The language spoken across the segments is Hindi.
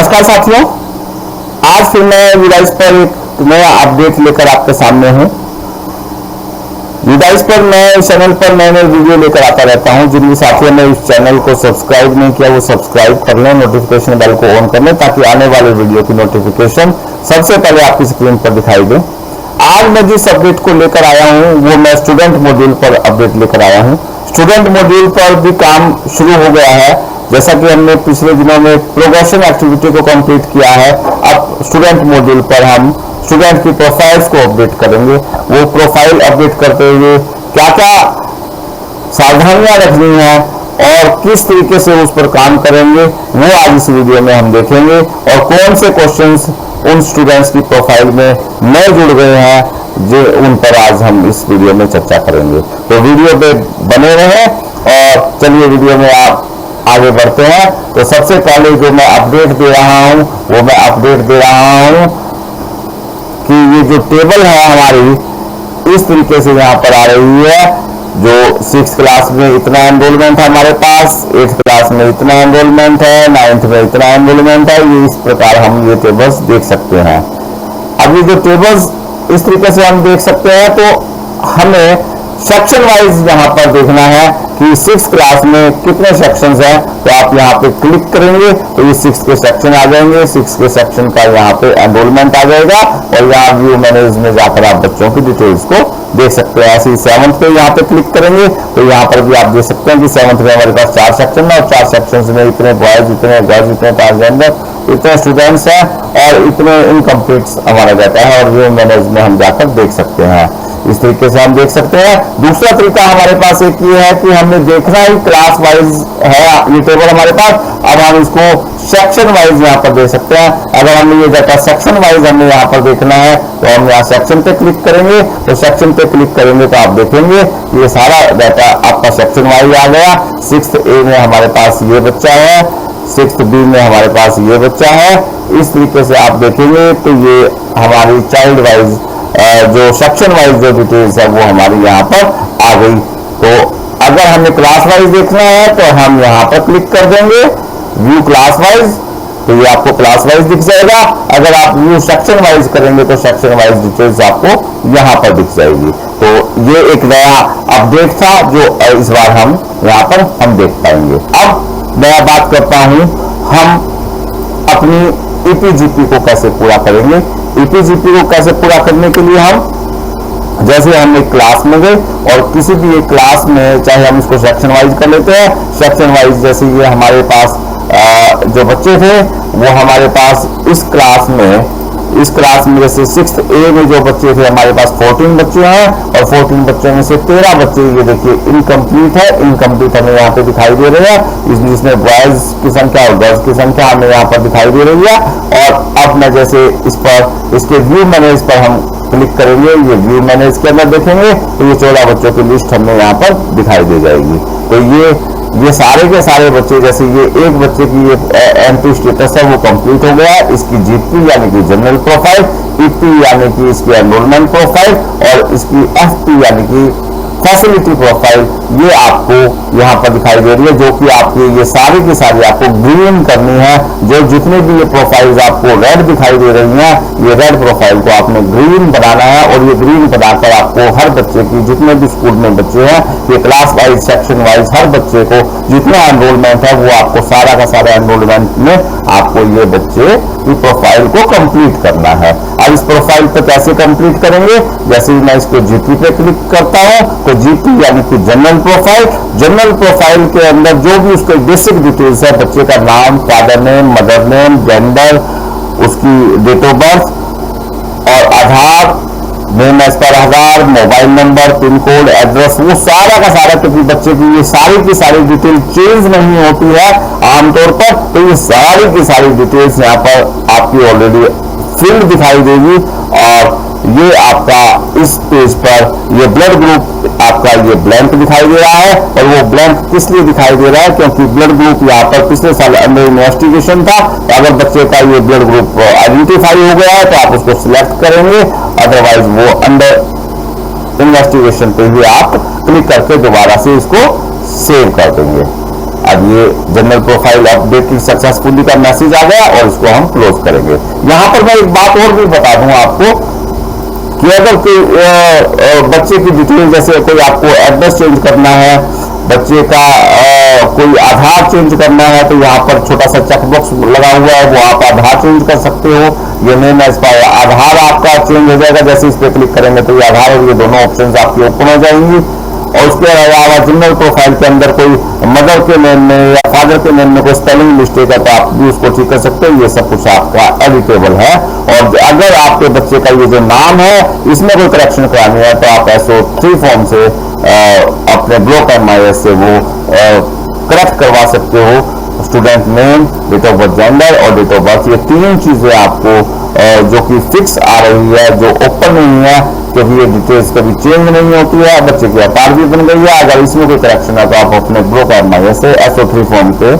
नमस्कार साथियों, आज फिर मैं वीडाइस पर एक नया अपडेट लेकर आपके सामने हूं। वीडाइस पर मैं इस चैनल पर नए नए वीडियो लेकर आता रहता हूं। जिन भी साथियों ने इस चैनल को सब्सक्राइब नहीं किया वो सब्सक्राइब कर लें, नोटिफिकेशन बेल को ऑन कर लें ताकि आने वाले वीडियो की नोटिफिकेशन सबसे पहले आपकी स्क्रीन पर दिखाई दे। आज मैं जिस अपडेट को लेकर आया हूं वो मैं स्टूडेंट मॉड्यूल पर अपडेट लेकर आया हूं। स्टूडेंट मॉड्यूल पर भी काम शुरू हो गया है। जैसा कि हमने पिछले दिनों में प्रोग्रेशन एक्टिविटी को कंप्लीट किया है, अब स्टूडेंट मॉड्यूल पर हम स्टूडेंट की प्रोफाइल्स को अपडेट करेंगे। वो प्रोफाइल अपडेट करते हुए क्या क्या सावधानियां रखनी है और किस तरीके से उस पर काम करेंगे वो आज इस वीडियो में हम देखेंगे, और कौन से क्वेश्चंस उन स्टूडेंट्स की प्रोफाइल में नए जुड़ गए हैं जो उन पर आज हम इस वीडियो में चर्चा करेंगे। तो वीडियो पे बने रहें और चलिए वीडियो में आप आगे बढ़ते हैं। तो सबसे पहले जो मैं अपडेट दे रहा हूं वो मैं अपडेट दे रहा हूं कि ये जो टेबल है हमारी इस तरीके से यहाँ पर आ रही है। जो 6th क्लास में इतना एनरोलमेंट है हमारे पास, 8th क्लास में इतना एनरोलमेंट है, 9th में इतना एनरोलमेंट है। ये इस प्रकार हम ये टेबल्स देख सकते हैं। अब ये जो टेबल्स इस तरीके से हम देख सकते हैं तो हमें सेक्शन वाइज यहाँ पर देखना है कि 6th क्लास में कितने सेक्शंस हैं। तो आप यहाँ पे क्लिक करेंगे तो ये 6th के सेक्शन आ जाएंगे। 6th के सेक्शन का यहाँ पे एनरोलमेंट आ जाएगा और यहाँ व्यू मैनेज में जाकर आप बच्चों की डिटेल्स को देख सकते हैं। ऐसे ही 7th पे यहाँ पे क्लिक करेंगे तो यहाँ पर भी आप देख सकते हैं कि 7th में हमारे पास 4 सेक्शन है और 4 सेक्शन में इतने बॉयज, इतने गर्ल्स, इतने ट्रांसजेंडर, इतने स्टूडेंट्स हैं और इतने इनकम्प्लीट हमारा रहता है और व्यू मैनेज में हम जाकर देख सकते हैं। इस तरीके से हम देख सकते हैं। दूसरा तरीका हमारे पास एक ये है कि हमने देखना ही क्लास वाइज है ये टेबल हमारे पास। अब हम इसको सेक्शन वाइज यहाँ पर देख सकते हैं। अगर हमने ये डाटा सेक्शन वाइज हमें यहाँ पर देखना है तो हम यहाँ सेक्शन पे क्लिक करेंगे। तो सेक्शन पे क्लिक करेंगे तो आप देखेंगे ये सारा डाटा आपका सेक्शन वाइज आ गया। 6th A में हमारे पास ये बच्चा है, 6th B में हमारे पास ये बच्चा है। इस तरीके से आप देखेंगे तो ये हमारी चाइल्ड वाइज जो सेक्शन वाइज जो डिटेल्स है वो हमारी यहाँ पर आ गई। तो अगर हमें क्लास वाइज देखना है तो हम यहाँ पर क्लिक कर देंगे व्यू क्लास वाइज, तो ये आपको क्लास वाइज दिख जाएगा। अगर आप व्यू सेक्शन वाइज करेंगे तो सेक्शन वाइज डिटेल्स आपको यहाँ पर दिख जाएगी। तो ये एक नया अपडेट था जो इस बार हम यहाँ पर हम देख पाएंगे। अब मैं बात करता हूँ हम अपनी ईपीजीपी को कैसे पूरा करेंगे। ईपीजीपी को कैसे पूरा करने के लिए हम जैसे हम एक क्लास में गए और किसी भी एक क्लास में चाहे हम इसको सेक्शन वाइज कर लेते हैं। सेक्शन वाइज जैसे ये हमारे पास जो बच्चे थे वो हमारे पास इस क्लास में जैसे 6th A में जो बच्चे थे हमारे पास 14 बच्चे हैं और 14 बच्चों में से 13 बच्चे ये देखिए इनकम्प्लीट है। इनकम्प्लीट हमें यहाँ पे दिखाई दे रहे हैं, जिसमें बॉयज की संख्या और गर्ल्स की संख्या हमें यहाँ पर दिखाई दे रही है। और अब मैं जैसे इस पर इसके व्यू मैनेज पर हम क्लिक करेंगे, ये व्यू मैनेज के अंदर देखेंगे तो ये 14 बच्चों की लिस्ट हमें यहाँ पर दिखाई दे जाएगी। तो ये सारे के सारे बच्चे, जैसे ये एक बच्चे की ये एंट्री स्टेटस है वो कंप्लीट हो गया है। इसकी जीपी यानी कि जनरल प्रोफाइल, ईपी यानी कि इसकी एनरोलमेंट प्रोफाइल और इसकी एफपी यानी कि फैसिलिटी प्रोफाइल ये आपको यहाँ पर दिखाई दे रही है, जो कि आपकी ये सारी की सारी आपको ग्रीन करनी है। जो जितने भी ये प्रोफाइल्स आपको रेड दिखाई दे रही हैं ये रेड प्रोफाइल को आपने ग्रीन बनाना है और ये ग्रीन बनाकर आपको हर बच्चे की जितने भी स्कूल में बच्चे हैं ये क्लास वाइज सेक्शन वाइज हर बच्चे को जितना एनरोलमेंट है वो आपको सारा का सारा एनरोलमेंट में आपको ये बच्चे की प्रोफाइल को कंप्लीट करना है। अब इस प्रोफाइल पे कैसे कंप्लीट करेंगे, जैसे मैं इसको जीपी पे क्लिक करता हूँ तो जीपी यानी कि जनरल प्रोफाइल के अंदर जो भी उसके बेसिक डिटेल्स है, बच्चे का नाम, father name, mother name, gender, उसकी डेट ऑफ बर्थ और Aadhaar, name as per Aadhaar, mobile number, pin code, address, वो सारा का सारा, क्योंकि बच्चे की ये सारी की सारी डिटेल चेंज नहीं होती है आमतौर पर, तो ये सारी की सारी डिटेल्स यहाँ पर आपकी ऑलरेडी फील्ड दिखाई देगी। और ये आपका इस पेज पर ये ब्लड ग्रुप आपका ये ब्लैंक दिखाई दे रहा है। और वो ब्लैंक किस लिए दिखाई दे रहा है, क्योंकि ब्लड ग्रुप यहाँ पर पिछले साल अंडर इन्वेस्टिगेशन था। अगर बच्चे का ये ब्लड ग्रुप आइडेंटिफाई हो गया है तो आप उसको सिलेक्ट करेंगे, अदरवाइज वो अंडर इन्वेस्टिगेशन पे ही आप क्लिक करके दोबारा से इसको सेव कर देंगे। अब ये जनरल प्रोफाइल अपडेटेड सक्सेसफुली का मैसेज आ गया और इसको हम क्लोज करेंगे। यहां पर मैं एक बात और भी बता दूं आपको कि अगर कोई बच्चे की डिटेल, जैसे कोई आपको एड्रेस चेंज करना है, बच्चे का कोई आधार चेंज करना है, तो यहाँ पर छोटा सा चेकबॉक्स लगा हुआ है, वो आप आधार चेंज कर सकते हो। ये नेम एक्सपायर आधार आपका चेंज हो जाएगा, जैसे इस पर क्लिक करेंगे तो ये आधार और ये दोनों ऑप्शंस आपकी ओपन हो जाएंगी। और उसके अलावा जनरल प्रोफाइल के अंदर कोई मदर के नेम में या फादर के नेम में कोई स्पेलिंग मिस्टेक है तो आप भी उसको ठीक कर सकते हो। ये सब कुछ आपका एडिटेबल है। और अगर आपके बच्चे का ये जो नाम है इसमें कोई करेक्शन करानी है तो आप SO3 फॉर्म से अपने BlockMIS से वो करेक्ट करवा सकते हो। Student name, date of birth, gender और डेट ऑफ बर्थ, ये तीन चीजें आपको जो कि फिक्स आ रही है, जो ओपन नहीं है, क्योंकि ये डिटेल्स कभी चेंज नहीं होती है। बच्चे की अवतार भी बन गई है। अगर इसमें कोई करेक्शन है तो आप अपने BlockMIS से SO3 फॉर्म के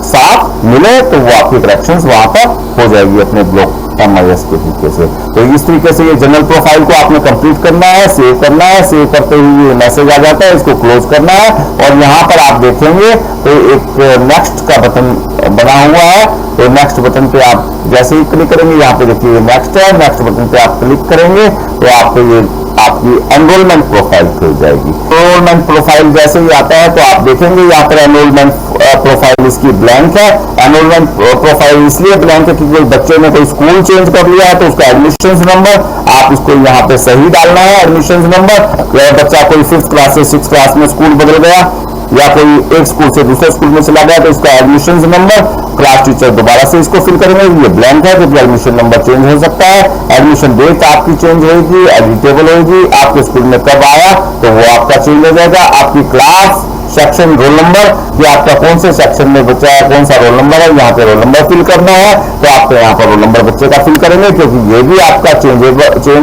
साथ मिले तो वो आपकी करेक्शंस वहां पर हो जाएगी अपने BlockMIS के तरीके से। तो इस तरीके से ये जनरल प्रोफाइल को आपने कंप्लीट करना है, सेव करना है। सेव करते ही ये मैसेज आ जाता है, इसको क्लोज करना है। और यहाँ पर आप देखेंगे तो एक नेक्स्ट का बटन बना हुआ है। तो नेक्स्ट बटन पे आप जैसे ही क्लिक करेंगे, यहाँ पे देखिए नेक्स्ट है, नेक्स्ट बटन पे आप क्लिक करेंगे तो आपको ये आपकी एनरोलमेंट प्रोफाइल खुल जाएगी। एनरोलमेंट प्रोफाइल जैसे ही आता है तो आप देखेंगे यहाँ पर एनरोलमेंट प्रोफाइल इसकी ब्लैंक है। एनरोलमेंट प्रोफाइल इसलिए ब्लैंक है क्योंकि बच्चे ने कोई स्कूल चेंज कर लिया है तो उसका एडमिशन नंबर आप इसको यहाँ पे सही डालना है। एडमिशन नंबर, या बच्चा कोई 5th क्लास से 6th क्लास में स्कूल बदल गया या कोई एक स्कूल से दूसरे स्कूल में चला गया तो इसका एडमिशन नंबर, क्लास टीचर दोबारा से इसको फिल करेंगे। ये ब्लैंक है क्योंकि एडमिशन नंबर चेंज हो सकता है। एडमिशन डेट आपकी चेंज होगी, एडिटेबल होगी। आपके स्कूल में कब आया तो वो आपका चेंज हो जाएगा। आपकी क्लास, सेक्शन, रोल नंबर, कि आपका कौन से सेक्शन में बच्चा है, कौन सा रोल नंबर है, यहाँ पे रोल नंबर फिल करना है तो आपको यहाँ पर रोल नंबर बच्चे का फिल करेंगे क्योंकि ये भी आपका चेंज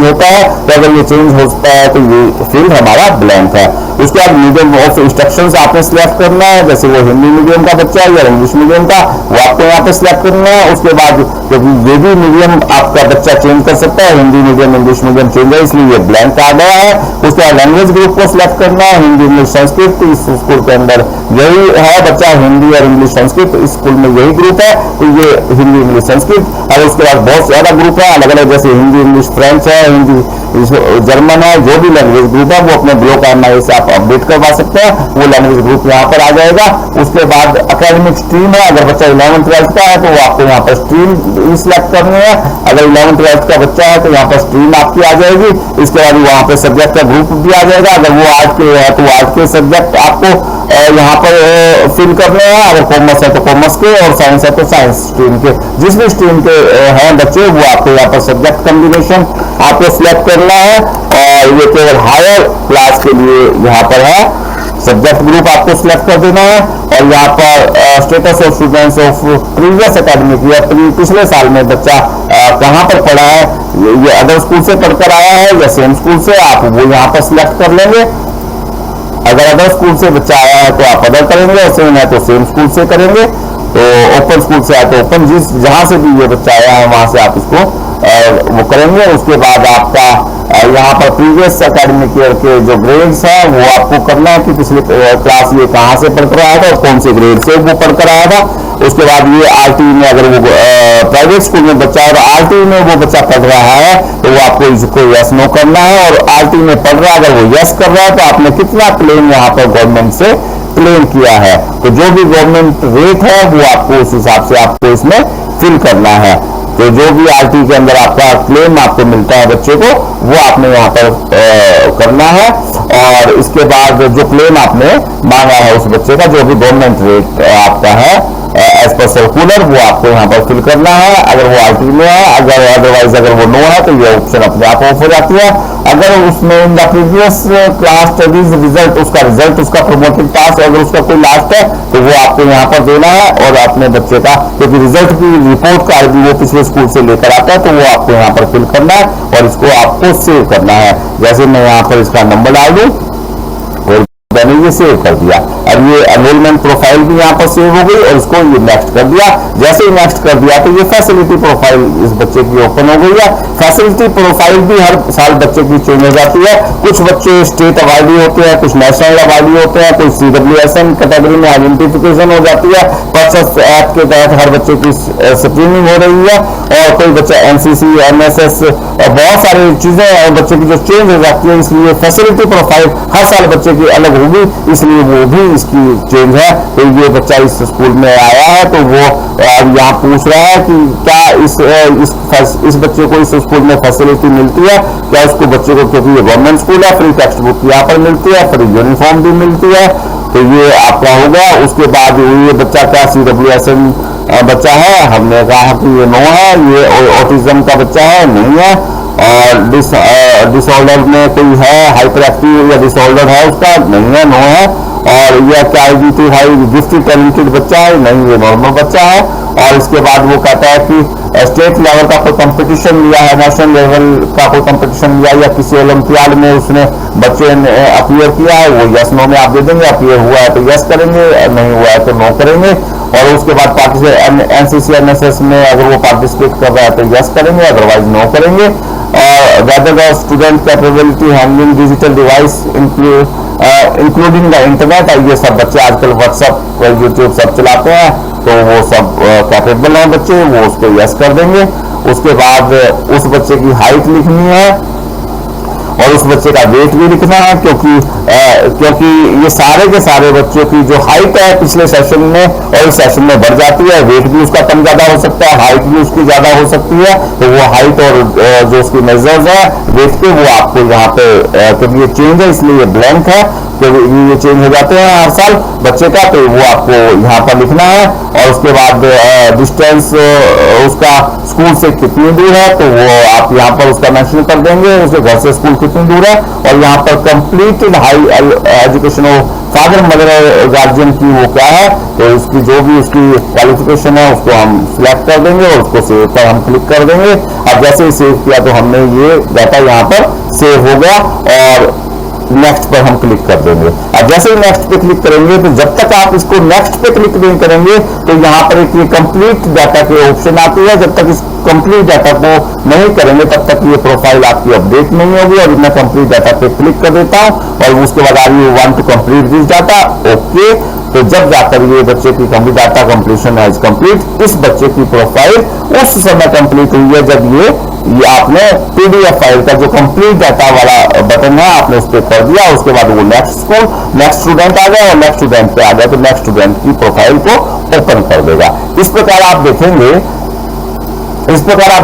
होता है। तो अगर ये चेंज होता है तो ये फील्ड हमारा ब्लैंक है। उसके बाद मीडियम ऑफ इंस्ट्रक्शंस आपने सिलेक्ट करना है, जैसे वो हिंदी मीडियम का बच्चा है या इंग्लिश मीडियम का, वो आपको यहाँ पे सिलेक्ट करना है। उसके बाद क्योंकि ये भी मीडियम आपका बच्चा चेंज कर सकता है, Hindi medium, English medium change है, इसलिए ये ब्लैंक आ गया है। उसके बाद लैंग्वेज ग्रुप को सिलेक्ट करना है, हिंदी, इंग्लिश, संस्कृत। इस स्कूल के अंदर यही है, बच्चा हिंदी और इंग्लिश, संस्कृत, इस स्कूल में यही ग्रुप है तो ये हिंदी, इंग्लिश, संस्कृत। और उसके बाद बहुत ज्यादा ग्रुप है अलग अलग, जैसे हिंदी, इंग्लिश, फ्रेंच है, हिंदी, जर्मन है, जो भी लैंग्वेज ग्रुप है वो अपने BlockMIS से आप अपडेट करवा सकते हैं। वो लैंग्वेज ग्रुप यहाँ पर आ जाएगा। उसके बाद एकेडमिक स्ट्रीम है, अगर बच्चा 11th 12th का है तो वो आपको यहाँ पर स्ट्रीम सिलेक्ट करनी है। अगर 11th 12th का बच्चा है तो यहाँ पर स्ट्रीम आपकी आ जाएगी। इसके बाद वहाँ पर सब्जेक्ट का ग्रुप भी आ जाएगा। अगर वो आर्ट के है तो आर्ट के सब्जेक्ट आपको यहाँ पर फिल करने हैं। अगर कॉमर्स है तो कॉमर्स के और साइंस है तो साइंस स्ट्रीम के, जिस भी स्ट्रीम के हैं बच्चे वो आपको यहाँ पर सब्जेक्ट कॉम्बिनेशन आपको सिलेक्ट करना है। और ये केवल हायर क्लास के लिए यहाँ पर है, सब्जेक्ट ग्रुप आपको सिलेक्ट कर देना है। और यहाँ पर status of students of previous academic year, पिछले साल में बच्चा कहाँ पर पढ़ा है, ये अदर स्कूल से पढ़कर आया है या सेम स्कूल से, आप वो यहाँ पर सिलेक्ट कर लेंगे। अगर अदर स्कूल से बच्चा आया है तो आप अदर करेंगे और सेम है तो सेम स्कूल से करेंगे। तो ओपन स्कूल से आया तो ओपन, जिस जहां से भी ये बच्चा आया है वहां से आप इसको वो करेंगे। उसके बाद आपका यहाँ पर प्रीवियस एकेडमिक ईयर के जो ग्रेड्स हैं वो आपको करना है कि पिछले क्लास ये कहाँ से पढ़कर आया था और कौन से ग्रेड से वो पढ़कर आया था। उसके बाद ये RT में अगर वो प्राइवेट स्कूल में बच्चा है और RT में वो बच्चा पढ़ रहा है तो वो आपको इसको यस नो करना है। और RT में पढ़ रहा है अगर वो यस कर रहा है तो आपने कितना क्लेम यहाँ पर गवर्नमेंट से क्लेम किया है, तो जो भी गवर्नमेंट रेट है वो आपको उस हिसाब से आपको इसमें फिल करना है। तो जो भी RT के अंदर आपका क्लेम आपको मिलता है बच्चे को वो आपने यहाँ पर करना है। और इसके बाद जो क्लेम आपने मांगा है उस बच्चे का, जो भी गवर्नमेंट रेट आपका है एज पर सर्कुलर, वो आपको यहाँ पर फिल करना है। अगर वो RT में है, अगर अदरवाइज अगर वो नो है तो ये ऑप्शन अपने आप ऑफ हो जाती है। अगर उसमें in the previous class studies result, उसका रिजल्ट, उसका प्रोमोटेड पास, अगर उसका कोई लास्ट है तो वो आपको यहाँ पर देना है। और अपने बच्चे का क्योंकि रिजल्ट की रिपोर्ट कार्ड भी वो पिछले स्कूल से लेकर आता है तो वो आपको यहाँ पर फिल करना है और इसको आपको सेव करना है। जैसे मैं यहाँ पर इसका नंबर डाल दूं और ये सेव कर दिया। अब ये एनरोलमेंट प्रोफाइल भी यहाँ पर सेव हो गई और इसको ये नेक्स्ट कर दिया। जैसे ही नेक्स्ट कर दिया तो ये फैसिलिटी प्रोफाइल इस बच्चे की ओपन हो गई है। फैसिलिटी प्रोफाइल भी हर साल बच्चे की चेंज हो जाती है। कुछ बच्चे स्टेट अवार्डी होते हैं, कुछ नेशनल अवार्डी होते हैं, कुछ CWSN कैटेगरी में आइडेंटिफिकेशन हो जाती है। पर्सस ऐप के तहत हर बच्चे की स्क्रीनिंग हो रही है और कोई बच्चा NCC NSS बहुत सारी चीजें और बच्चे की जो चेंज हो जाती है, इसलिए फैसिलिटी प्रोफाइल हर साल बच्चे की अलग होगी, इसलिए वो भी इसकी चेंज है। तो ये बच्चा इस स्कूल में आया है तो वो यहाँ पूछ रहा है कि क्या इस बच्चे को इस स्कूल में फैसिलिटी मिलती है क्या उसको बच्चे को, क्योंकि ये गवर्नमेंट स्कूल है, फ्री टेक्स्ट बुक यहाँ पर मिलती है, फ्री यूनिफॉर्म भी मिलती है। तो ये आपका हो गया। उसके बाद ये बच्चा क्या CWSN बच्चा है, हमने कहा कि ये नो है, ये ऑटिज्म का बच्चा है, नहीं है। और डिसऑर्डर में कोई है, हाइपर एक्टिव या डिसऑर्डर है उसका, नहीं है, नो है। और यह क्या IGT हाई गिफ्टेड टैलेंटेड बच्चा है, नहीं, ये नॉर्मल बच्चा है। और इसके बाद वो कहता है कि स्टेट लेवल का कोई कंपटीशन लिया है, नेशनल लेवल का कोई कंपटीशन लिया या किसी ओलंपियाड में उसने बच्चे ने अपीयर किया है, वो यस नो में आप दे देंगे। अपीयर हुआ है तो यस करेंगे, नहीं हुआ है तो नो करेंगे। और उसके बाद NCC NSS में अगर वो पार्टिसिपेट कर रहा है तो यस करेंगे, अदरवाइज नो करेंगे। और whether the student capability handling digital device including the internet, ये सब बच्चे आजकल व्हाट्सएप YouTube सब चलाते हैं तो वो सब कैपेबल हैं बच्चे, वो उसको यस कर देंगे। उसके बाद उस बच्चे की हाइट लिखनी है और उस बच्चे का वेट भी लिखना है, क्योंकि ये सारे के सारे बच्चों की जो हाइट है पिछले सेशन में और इस सेशन में बढ़ जाती है, वेट भी उसका कम ज्यादा हो सकता है, हाइट भी उसकी ज्यादा हो सकती है। तो वो हाइट और जो उसकी मेजर्स है वेट के, वो आपको यहाँ पे क्योंकि ये चेंज है इसलिए ये ब्लैंक है, क्योंकि ये चेंज हो जाते हैं हर साल बच्चे का, तो वो आपको यहाँ पर लिखना है। और उसके बाद डिस्टेंस उसका स्कूल से कितनी दूर है तो वो आप यहाँ पर उसका मेंशन कर देंगे, उसके घर से स्कूल कितनी दूर है। और यहाँ पर completed high education father mother guardian की वो क्या है, तो उसकी जो भी उसकी क्वालिफिकेशन है उसको हम सिलेक्ट कर देंगे और उसको सेव पर हम क्लिक कर देंगे। अब जैसे ही सेव किया तो हमने ये डाटा यहाँ पर सेव हो गया और नेक्स्ट पर हम क्लिक कर देंगे। अब जैसे ही नेक्स्ट पे क्लिक करेंगे तो जब तक आप इसको नेक्स्ट पे क्लिक नहीं करेंगे तो यहाँ पर एक ये कंप्लीट डाटा के ऑप्शन आती है, जब तक इस कंप्लीट डाटा को नहीं करेंगे तब तक ये प्रोफाइल आपकी अपडेट नहीं होगी। और मैं कंप्लीट डाटा पे क्लिक कर देता हूँ और उसके बाद are you want to complete this data, okay. तो जब जाकर ये बच्चे की complete data completion is complete, इस बच्चे की प्रोफाइल उस समय कंप्लीट हुई है जब ये आपने PDF फाइल का जो कंप्लीट डाटा वाला बटन है आपने उस पर कर दिया। उसके बाद वो नेक्स्ट स्कूल नेक्स्ट स्टूडेंट आ गया और नेक्स्ट स्टूडेंट पे आ गया तो नेक्स्ट स्टूडेंट की प्रोफाइल को ओपन कर देगा। इस प्रकार आप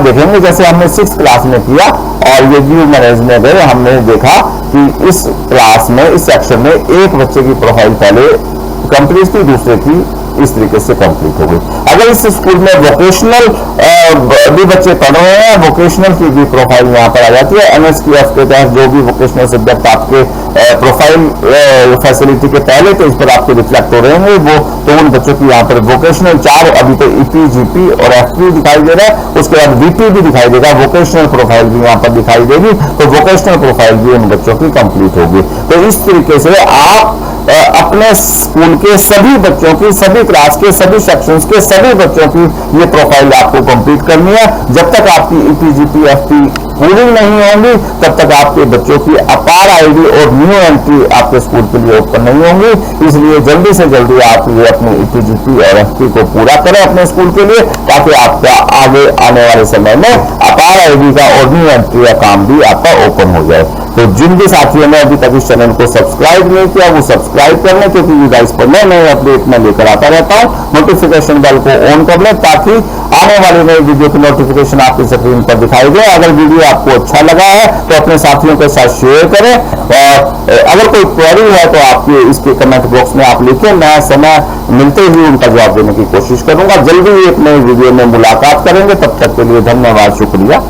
देखेंगे जैसे हमने 6th क्लास में किया और ये व्यू मैनेज में गए, हमने देखा कि इस क्लास में इस सेक्शन में एक बच्चे की प्रोफाइल पहले कंप्लीट थी, दूसरे की इस तरीके से कंप्लीट हो गई। अगर इस स्कूल में वोकेशनल भी बच्चे पढ़ रहे हैं, वोकेशनल की भी प्रोफाइल यहाँ पर आ जाती है। NSQF के तहत जो भी वोकेशनल सब्जेक्ट आपके प्रोफाइल फैसिलिटी के पहले पेज पर आपके रिफ्लेक्ट हो रहे हैं वो, तो उन बच्चों की यहाँ पर वोकेशनल 4 अभी तो EP, GP और FP दिखाई दे रहा है, उसके बाद VP भी दिखाई देगा, वोकेशनल प्रोफाइल भी यहाँ पर दिखाई देगी। तो वोकेशनल प्रोफाइल भी उन बच्चों की कंप्लीट होगी। तो इस तरीके से आप अपने स्कूल के सभी बच्चों की, सभी क्लास के, सभी सेक्शंस के सभी बच्चों की ये प्रोफाइल आपको कंप्लीट करनी है। जब तक आपकी EP, GP, FP पूरी नहीं होंगी तब तक आपके बच्चों की अपार ID और न्यू एंट्री आपके स्कूल के लिए ओपन नहीं होंगी। इसलिए जल्दी से जल्दी आप ये अपने EP, GP और FP को पूरा करें अपने स्कूल के लिए, ताकि आपका आगे आने वाले समय में अपार ID का और न्यू एंट्री का काम भी आपका ओपन हो जाए। तो जिन भी साथियों ने अभी तक इस चैनल को सब्सक्राइब नहीं किया वो सब्सक्राइब कर लें, क्योंकि ये गाइस पर नए अपडेट मैं लेकर आता रहता हूँ। नोटिफिकेशन बेल को ऑन कर लें ताकि आने वाले नए वीडियो की नोटिफिकेशन आपकी स्क्रीन पर दिखाई दे। अगर वीडियो आपको अच्छा लगा है तो अपने साथियों के साथ शेयर करें और अगर कोई क्वेरी है तो आपके इसके कमेंट बॉक्स में आप लिखें, मैं समय मिलते ही उनका जवाब देने की कोशिश करूंगा। जल्दी एक नए वीडियो में मुलाकात करेंगे, तब तक के लिए धन्यवाद, शुक्रिया।